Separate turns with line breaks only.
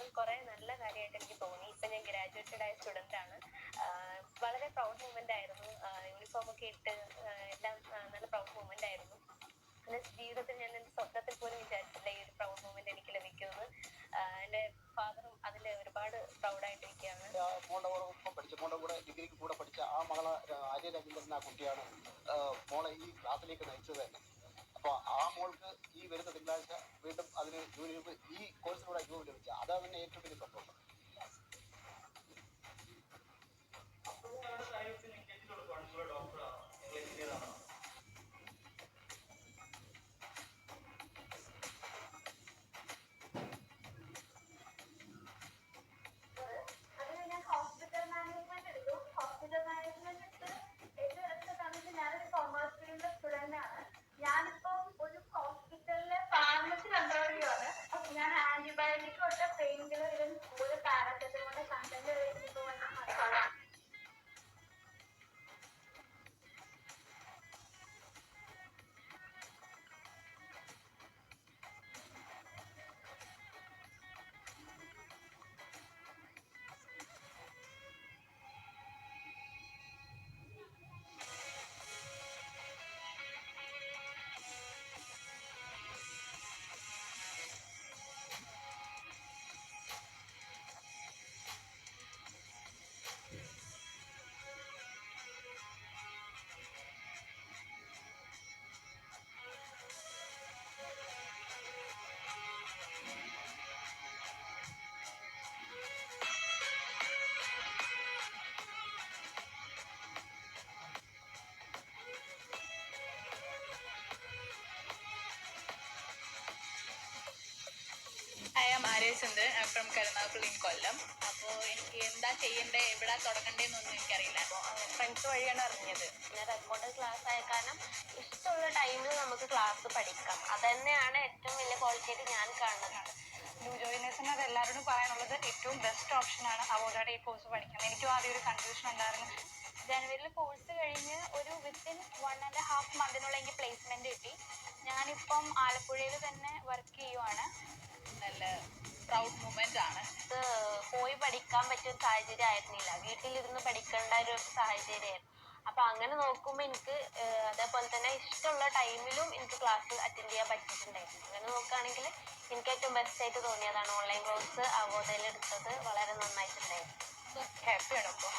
അത് കുറെ നല്ല കാര്യമായിട്ട് എനിക്ക് തോന്നി. ഇപ്പൊ ഞാൻ ഗ്രാജുവേറ്റഡ് ആയ സ്റ്റുഡന്റ് ആണ്. വളരെ പ്രൗഡ് മൂമെന്റ് ആയിരുന്നു. യൂണിഫോം ഒക്കെ ഇട്ട് എല്ലാം നല്ല പ്രൗഡ് മൂമെന്റ് ആയിരുന്നു. ജീവിതത്തിൽ ഞാൻ എന്റെ സ്വപ്നത്തിൽ പോലും വിചാരിച്ചില്ല ഈ ഒരു പ്രൗഡ് മൂമെന്റ് എനിക്ക് ലഭിക്കുമെന്ന്. എന്റെ ഫാദറും അതിൽ ഒരുപാട് പ്രൗഡായിട്ടിരിക്കുകയാണ്.
മോളുടെ കൂടെ ഡിഗ്രിക്ക് കൂടെ പഠിച്ച ആ മകളെ ആര്യ രവീന്ദ്രൻ ആ കുട്ടിയാണ് മോളെ ഈ ക്ലാസ്സിലേക്ക് നയിച്ചത് തന്നെ. അപ്പോൾ ആ മോൾക്ക് ഈ വരുന്ന തിങ്കളാഴ്ച വീണ്ടും അതിന് ജോലി ഈ കോഴ്സിലൂടെ ജോലി ലഭിച്ച അതാ തന്നെ ഏറ്റവും വലിയ സന്തോഷം.
ഞാനിപ്പം ഒരു ഹോസ്പിറ്റലിലെ ഫാർമസി കൺട്രോൾ ചെയ്യുവാണ്. ഞാൻ ആന്റിബയോട്ടിക് തൊട്ട് പെയിൻ കില്ലർ ഇവൻ ഒരു പാരസെറ്റമോളിന്റെ കണ്ടന്റ് ഇപ്പോൾ മനസ്സിലാക്കാം.
I am Arya Chandran. I'm from Karunakappally in Kollam. അപ്പോൾ എനിക്ക് എന്താ ചെയ്യണ്ടേ എവിടെ തുടങ്ങണ്ടേന്നൊന്നും എനിക്കറിയില്ല.
ഫ്രണ്ട്സ് വഴിയാണ് അറിഞ്ഞത്. പിന്നെ റെക്കോർഡ് ക്ലാസ് ആയ കാരണം ഇഷ്ടമുള്ള ടൈമിൽ നമുക്ക് ക്ലാസ് പഠിക്കാം. അത് തന്നെയാണ് ഏറ്റവും വലിയ ക്വാളിറ്റിയായിട്ട് ഞാൻ കാണുന്നത്.
ന്യൂ ജോയിനേഴ്സിനോട് എല്ലാവരോടും പറയാനുള്ളത് ഏറ്റവും ബെസ്റ്റ് ഓപ്ഷനാണ് അവോർഡോടെ ഈ കോഴ്സ് പഠിക്കുന്നത്. എനിക്കും ആദ്യം ഒരു കൺഫ്യൂഷൻ ഉണ്ടായിരുന്നു. ജനുവരിയിൽ കോഴ്സ് കഴിഞ്ഞ് ഒരു വിത്തിൻ 1.5 മന്തിനുള്ള എനിക്ക് പ്ലേസ്മെന്റ് കിട്ടി. ഞാനിപ്പം ആലപ്പുഴയിൽ തന്നെ വർക്ക് ചെയ്യുവാണ്.
നല്ല പ്രൗഡ് മൂമെന്റ് ആണ്.
പോയി പഠിക്കാൻ പറ്റിയ ഒരു സാഹചര്യം ആയിരുന്നില്ല. വീട്ടിലിരുന്ന് പഠിക്കേണ്ട ഒരു സാഹചര്യമായിരുന്നു. അപ്പൊ അങ്ങനെ നോക്കുമ്പോൾ എനിക്ക് അതേപോലെ തന്നെ ഇഷ്ടമുള്ള ടൈമിലും എനിക്ക് ക്ലാസ് അറ്റൻഡ് ചെയ്യാൻ പറ്റിയിട്ടുണ്ടായിരുന്നു. അങ്ങനെ നോക്കുകയാണെങ്കിൽ എനിക്ക് ഏറ്റവും ബെസ്റ്റ് ആയിട്ട് തോന്നിയതാണ് ഓൺലൈൻ കോഴ്സ് അവോർഡിൽ എടുത്തത്. വളരെ നന്നായിട്ടുണ്ടായിരുന്നു.
ഹാപ്പിയാണ് ഇപ്പോൾ.